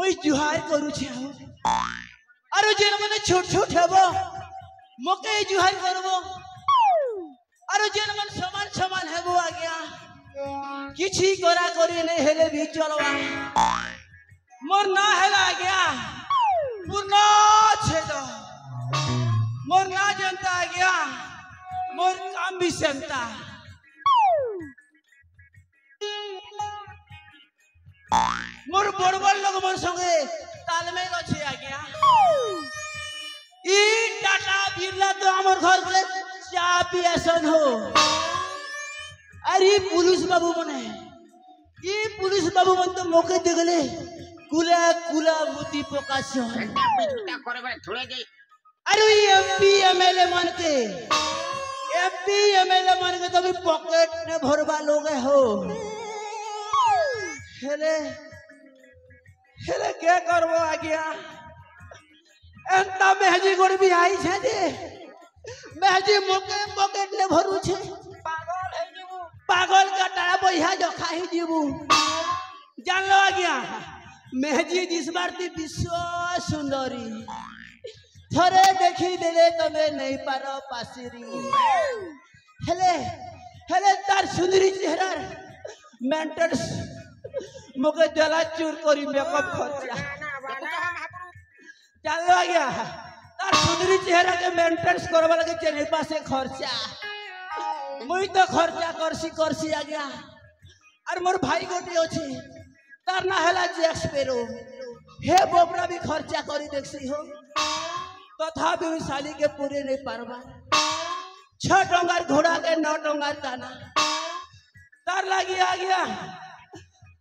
मुई जुहार करू छे अरे जेन माने छोट छोट हेबो मोके जुहार करबो अरे जेन मन समान समान हेबो आज्ञा किछि करा करी नहीं हेले भी चलवा मोर ना हेला आज्ञा पूर्ण छेद मोर ना जनता आज्ञा मोर काम भी सेमता मोर बड़ बड़ लोग मोर संगे तालमेल अच्छे आज्ञा ई टाटा बिरला तो हमर घर के चा पियासन हो अरे पुलिस बाबू मने ई पुलिस बाबू मन तो मौके देखले कुला कुला मुती प्रकाशन अरे एमपी एमएलए मन के तो भी पॉकेट में भरवा लोग हो हेले हेले क्या करबो आज्ञा एंता मेहजी गोड़ भी आई छे जे मेहजी मोके पॉकेट ले भरू छे पागल का टाड़ा बहिया जो खाही जीबू जान लो आज्ञा मेहजी जिस बार थी विश्व सुंदरी थरे देखी देले तमे नहीं पारो पासिरी हेले हेले तार सुंदरी चेहरा मेंटल्स मोके जला चूर करी मेकअप खर्चा चलो आ गया तार सुंदरी चेहरा के मेंटेनेंस करबा लगे चेहरे पासे खर्चा मुई तो खर्चा करसी आ गया और मोर भाई गोटी अछि तार ना हला जैक्स पेरो हे बोबरा भी खर्चा करी देखसी हो तथापि तो साली के पूरे नहीं पारबा 6 टंगार घोड़ा के 9 टंगार ताना तार लगी आ गया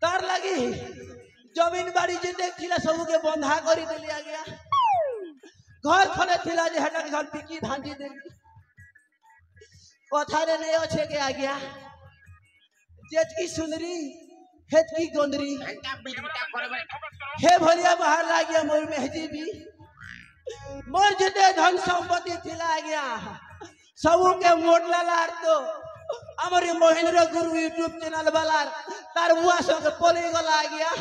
तार लगी जमीन बाड़ी जे देखिला सब के बंधा करी देली आ गया घर खले थिला जे हटा के घर पिकी भांजी देली कथा रे नहीं अच्छे के आ गया जेत की सुंदरी हेत की गोंदरी हे भरिया बाहर ला गया मोर मेहजी भी मोर जते धन संपत्ति थिला आ गया सब के मोटला लार तो हमारी महेंद्र गुरु यूट्यूब चैनल वाला तार बुआ सब पोली गला आ गया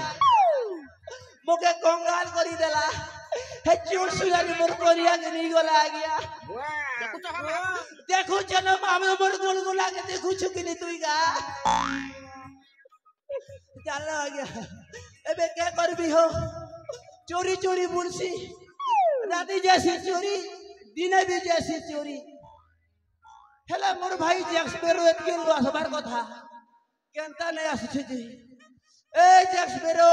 मोके कंगाल करी देला हे चोर सुरानी मोर कोरिया के नहीं गला आ गया देखो चलो मामे मोर गोल गोला के देखो छुकिनी तुईगा चलो आ गया एबे क्या करबी हो चोरी चोरी बुलसी राती जैसी चोरी दिने भी जैसी चोरी हेला मोर भाई जैक्स पेरो एतके आसबार कथा केनता नहीं आसी जी ए जैक्स पेरो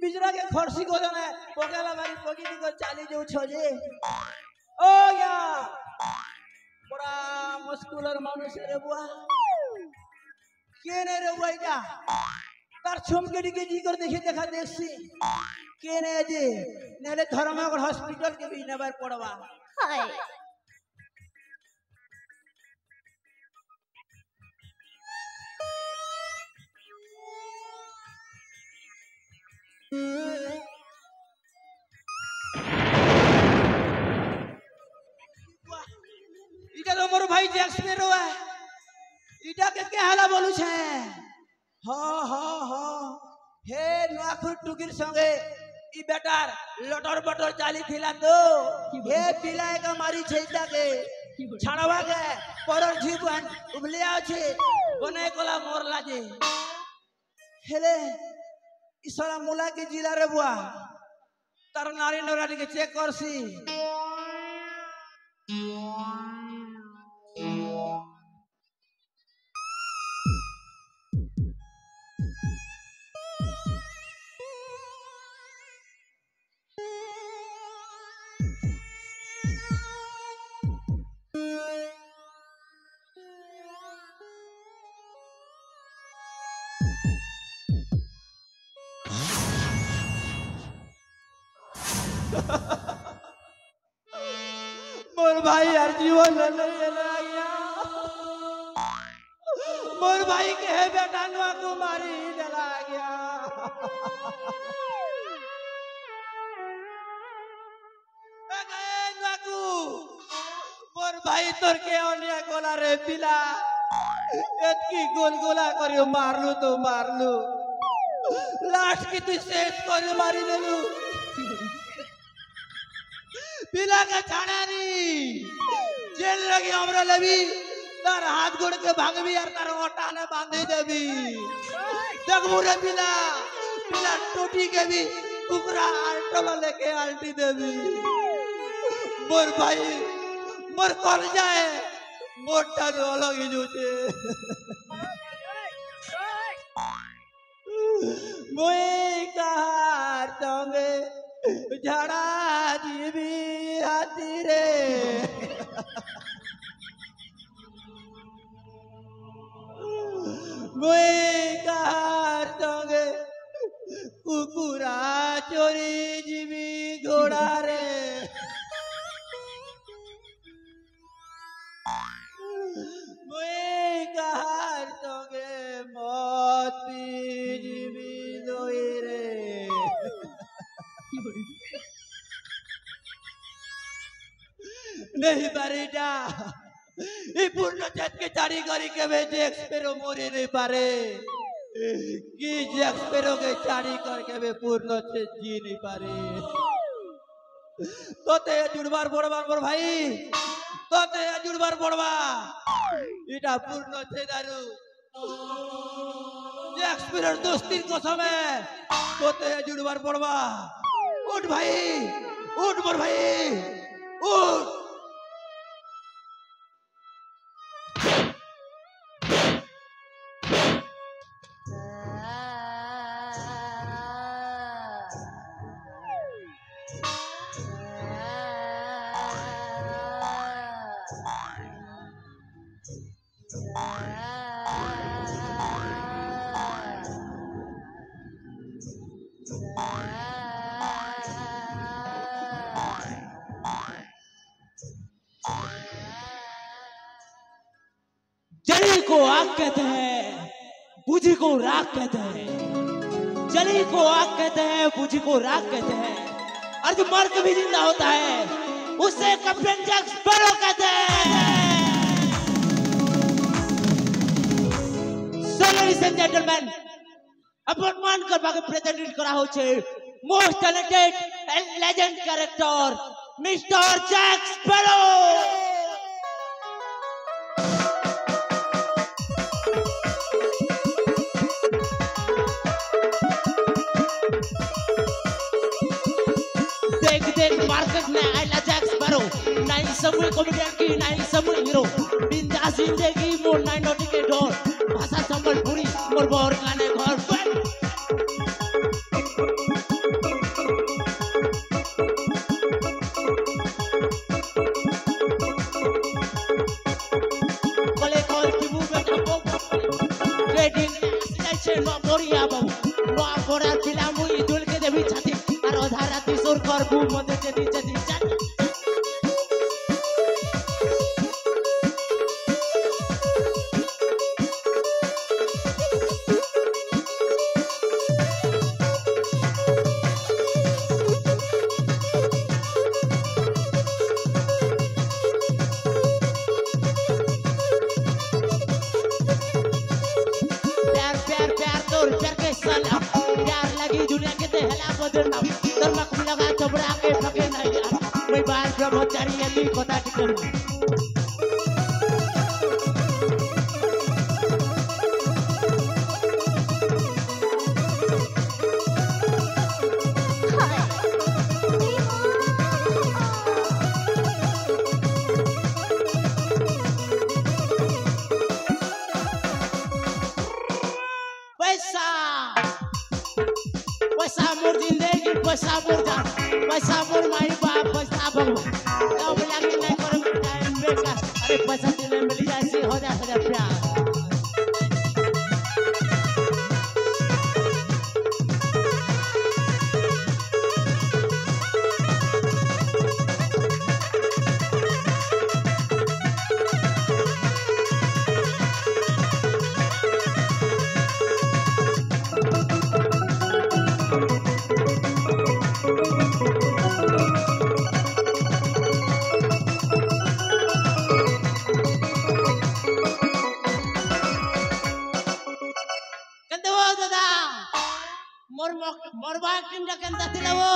बिजरा के खर्सी को जने पोकेला मारी पोगी को चाली जो छोजे ओ या बड़ा मस्कुलर मानुष रे बुआ केने रे बुआ जा तार छमकेडी के जी कर देखि देखा देखसी केने जे नेले धर्मनगर हॉस्पिटल के भी नबर पड़वा हाय इटा तो मोर भाई जैक्स पेरो है इटा के हाला बोलू छे हाँ हे नुआखुर टुकिर संगे ई बेटार लटर बटर चाली थिला तो हे पिलाए का मारी छैता के छाड़वा के परर जीवन उबलिया छे बने कोला मोरला जे हेले इसरा मुला के जिला रे बुआ तार नारी नरारी के चेक करसी मोर भाई के है बेटा नुआ को मारी डला गया मोर भाई तोर के ओनिया गोला रे पिला एतकी गोलगोला करियो मारलू तो मारलू लास्ट की तू सेट कर मारी देलू पिला का छाड़ा नी जेल लगी हमरा लेबी तार हाथ गोड़ के भागबी यार तार ओटा ने बांधी देबी देख मुरे पिला पिला टोटी के भी टुकड़ा आल्टो लेके आल्टी देबी मोर भाई मोर कर जाए मोटा तो अलग ही जूते मोए कहार तंगे झड़ा जीवी हाथी रे मोए कहार तंगे कुकुरा चोरी जीवी घोड़ा रे मोए कहार तंगे मौत पी जीवी लोई रे नहीं बारीटा ये पूर्ण चेत के चारी करी के वे जैक्सपेरो मोरी नहीं पारे कि जैक्सपेरो के चारी करके वे पूर्ण चेत जी नहीं पारे तो ते जुड़बार बोड़बार बोर भाई तो ते जुड़बार बोड़बा इटा पूर्ण चेत दारू जैक्सपेरो दोस्ती को समय तो ते जुड़बार बोड़बा उठ भाई उठ बोर भाई उठ जली को आग कहते हैं, बुझी को राख कहते हैं। जली को आग कहते हैं, बुझी को राख कहते हैं। और जो मर के भी जिंदा होता है उसे कैप्टन जैक स्पैरो कहते हैं। So ladies and gentlemen, अपमान करवा के प्रेजेंट करा हो छे most talented and legend character mister Jack Sparrow. Market में आइला जैक स्पैरो नहीं समूह कॉमेडियन की नहीं समूह हीरो बिंदास जिंदगी मोर नहीं नोटी के डोर भाषा संबलपुरी मोर बोर गाने घर पर कोले कॉल की मूवमेंट को ट्रेडिंग सिलेक्शन नो मोरिया बाबू नो बोरा फिल्म इदुल के देवी छाती और आधारा तिसोर करबू मदे चली चली चली प्यार प्यार प्यार तोर प्यार के साला प्यार लगी दुनिया के देहला बदलना धर्मक लगा चबड़ा के फके नहीं यार मैं बाल ब्रह्मचारी है तू कथा टिकरू पैसा पैसा मोर जिंदगी पैसा मोर जान पैसा मोर माई बाप पैसा भगवान अब लगी नहीं करो टाइम बेकार अरे पैसा देने मिल जाए सी हो जाए प्यार मोर एक्टिंग केनता थिला वो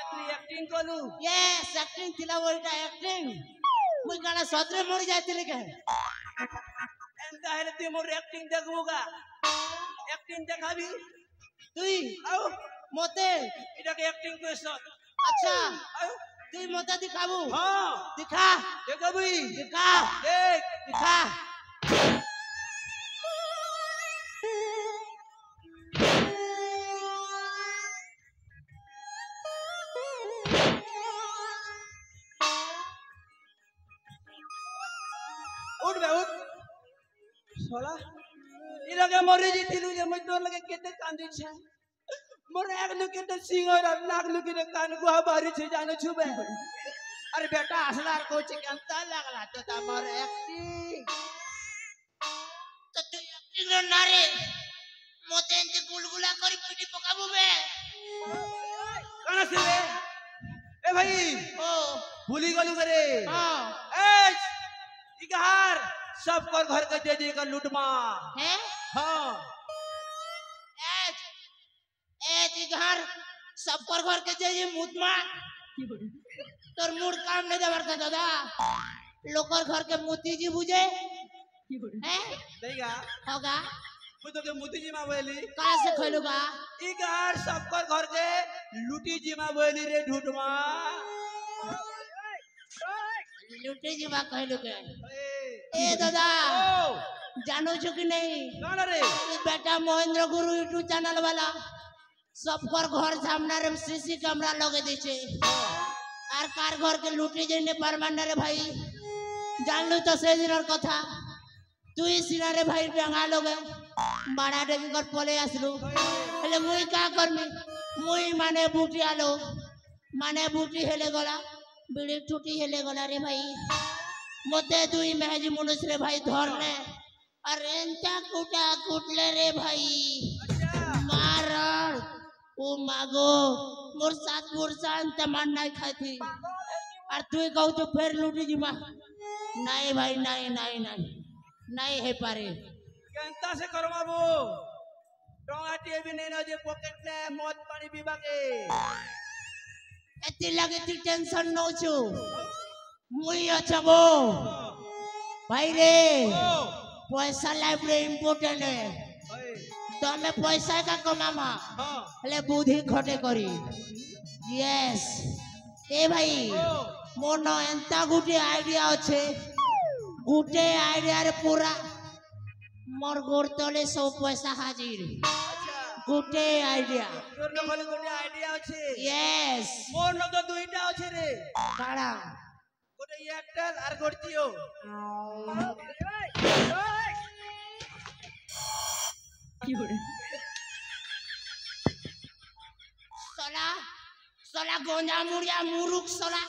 তুই অ্যাক্টিং করলু यस एक्टिंग थिला वो এটা एक्टिंग মুই গানা সদরে মরি যাইতিলি কে এন্তা হলে তুই মোর অ্যাক্টিং দেখবো গা অ্যাক্টিং দেখাবি তুই আও মতে এটাকে অ্যাক্টিং কইছ আচ্ছা আও তুই মতে দিখাবু হ্যাঁ দিখা দেখাবি দিখা দেখ দিখা উঠ বে উঠ শালা এটাকে মরে যেতিলু যে মই তোর লাগে কেতে কান্দিছে মোর এক লুকিতে সিংহর আর নাক লুকিতে কান গুহা বাড়িছে জানো ছুবে আরে বেটা আসলা আর কোচে কেনতা লাগলা তো তোমার অ্যাক্টিং তো তুই एक्टिंग না রে মতে এনতে গুলগুলা করি পিটি পকাবু বে কানা সে বে এ ভাই ও ভুলি গলু করে हां ए इकहार सबकर घर के दे देगा लूटमा हैं हां एज एज घर सब पर घर के जे मुतमा तोर मूड काम नहीं देवर का दादा लोकर घर के मोती जी बुझे हैं देगा होगा वो तो के मोती जी मा बोली कहां से खैलुगा इकहार सबकर घर के लूटी जी मा बोली रे ढूटमा लुटे जी बा कहलु के ए ए दादा ओ जानो છો कि नहीं कौन रे ये बेटा महेंद्र गुरु यूट्यूब चैनल वाला सबकर घर सामने रे सीसी कैमरा लगे दीछे আর কার ঘর কে লুটি জেনে পারমান রে ভাই জানলু তো সেই দিনের কথা তুই সিনারে ভাই ডাঙা লগে বাড়া ডেকে কর পলে আসলু হলে মুই কা করমি মুই মানে বুটি আলো মানে বুটি হেলে গলা বিড়ি টুটি হেলে গলা রে ভাই মতে দুই মেহাজি মনুষ রে ভাই ধরনে আর এনতা কুটা কুটলে রে ভাই মারণ ও মাগো मोर साथ मुरसान तमान नहीं खाई थी और तू कहू तो फिर लूटी जी माँ नहीं भाई नहीं नहीं नहीं नहीं है पारे केंता से करवाबो टोंगाटी भी नहीं ना जे पॉकेट ने मौत पानी पीबा के एती लगे ती टेंशन नो छु मुई अच्छा वो भाई रे पैसा लाइफ रे इम्पोर्टेंट है तो हमें पैसा का कमामा हले बुद्धि खटे करी यस ए भाई मोर न एंता गुटे आइडिया अच्छे गुटे आइडिया रे पूरा मोर गोर तले सब पैसा हाजिर गुटे आइडिया तोर न खाली गोटे आइडिया अछि यस मोर न तो दुईटा अछि रे काड़ा गोटे एयरटेल आर गोटियो की बोले सोला सोला गोंजा मुड़िया मुरुक सोला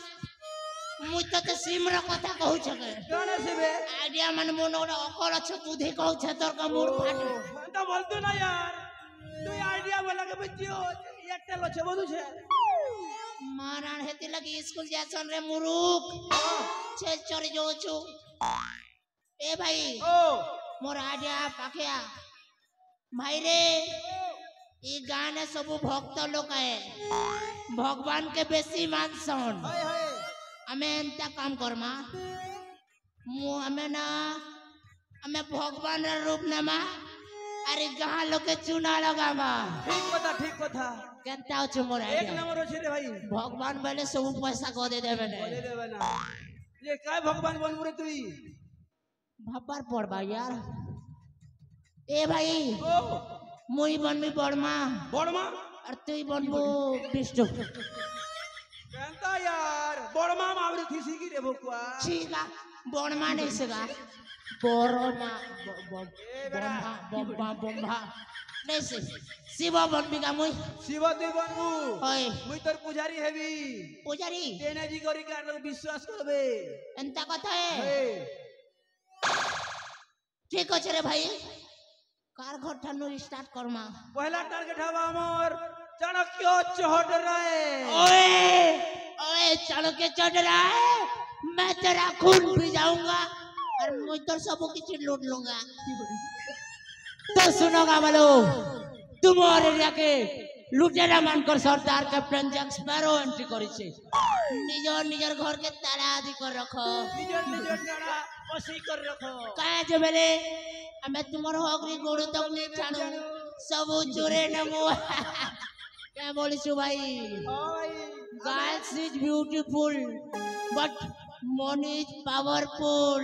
मुई तो सिमर कथा कहू छके गाना से बे आइडिया मन मोन अकल छ बुद्धि कहू छ तोर का मूड फाटो तो बोलतो ना यार तू आइडिया बोला के बच्चियो एयरटेल छ बोलू छे मारान हेती लगी स्कूल जासन रे मुरुक छे चोरी जो छु ए भाई ओ मोर आइडिया पाखिया भाई रे ये गाने सब भक्त लोग है भगवान के बेसी मानसन हाय हाय हमें एंता काम करमा मु हमें ना हमें भगवान रे रूप नमा अरे गां लोग के चुना लगामा ठीक कथा केनता छ मोर एक आइडिया नंबर अछि रे भाई भगवान बोले सब पैसा को दे देबे ने बोले देबे ना ये काय भगवान बनबू रे तुई भापर पड़बा यार ए भाई ओ मुई बनमी बड़मा बड़मा और तुई बनबो विष्णु केनता यार बड़मा मावरी थीसी की रे भकुआ ठीक है बड़मा नहीं सगा बड़मा बम्बा बम्बा नहीं से शिवा बनबी का मुई शिव तुई बनबू होय मुई तोर पुजारी हेबी पुजारी तेने जी करी के विश्वास करबे एंता कथा है हे ठीक আছে रे भाई कार घर ठानु स्टार्ट करमा पहला टारगेट हवा हमर चाणक्य चढ़ रहे ओए ओए चाणक्य चढ़ रहा है मैं तेरा खून पी जाऊंगा और मुझ तो सब कुछ लूट लूंगा तो सुनोगा बोलो तुमर एरिया के लुटेरा मानकर सरदार कैप्टन जैक स्पैरो एंट्री करिছে निजर निजर घर के ताला आदि कर रखो निजर निजर जड़ा बसी कर रखो काहे जे बेले हमें तुमर हगरी गोड़ तक नहीं छाणू सब चोरे नमो क्या बोलिसु भाई girls is beautiful but money is powerful.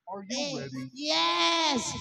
Are you ready? Yes.